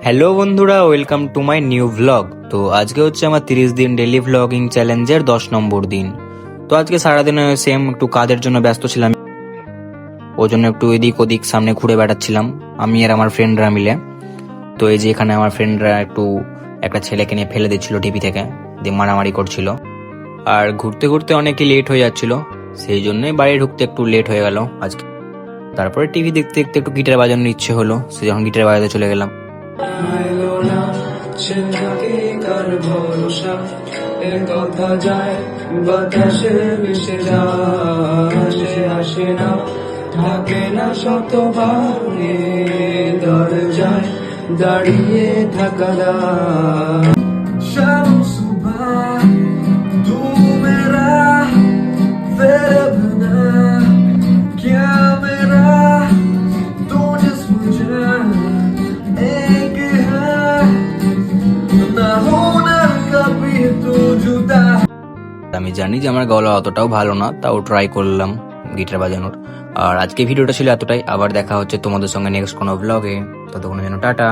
Hello বন্ধুরা, welcome to my new vlog. তো আজকে হচ্ছে আমার 30 দিন ডেলি ভ্লগিং চ্যালেঞ্জের 10 নম্বর দিন। তো আজকে সারাদিনে সেম একটু কাজের জন্য ব্যস্ত ছিলাম, ওই জন্য একটু এদিক ওদিক সামনে ঘুরে বেড়াচ্ছিলাম আমি আর আমার ফ্রেন্ডরা মিলে। তো এই যে এখানে আমার ফ্রেন্ডরা একটু একটা ছেলেকে নিয়ে ফেলে দিচ্ছিল টিভি থেকে, দিয়ে মারামারি করছিল। আর ঘুরতে ঘুরতে অনেকই লেট হয়ে যাচ্ছিল, সেই জন্যই বাড়ি ঢুকতে একটু লেট হয়ে গেল আজকে। তারপরে টিভি দেখতে দেখতে একটু গিটার বাজানোর ইচ্ছে হলো, সে যখন গিটার বাজাতে চলে গেলাম। কার ভরসা এ কথা যায় বাতাসে মিশে যায়, আসে না থাকে না শতবার দরজায় দাঁড়িয়ে থাকা দায়। शाम सुबह तू मेरा फिर अपना क्या मेरा तू जिस्म जान एक है ना होना कभी तू जुदा। আমি জানি যে আমার গলা অতটাও ভালো না, তাও ট্রাই করলাম গিটার বাজানোর। আর আজকে ভিডিওটা ছিল এতটাই, আবার দেখা হচ্ছে তোমাদের সঙ্গে নেক্সট কোনো ব্লগে। ততক্ষণের জন্য টাটা।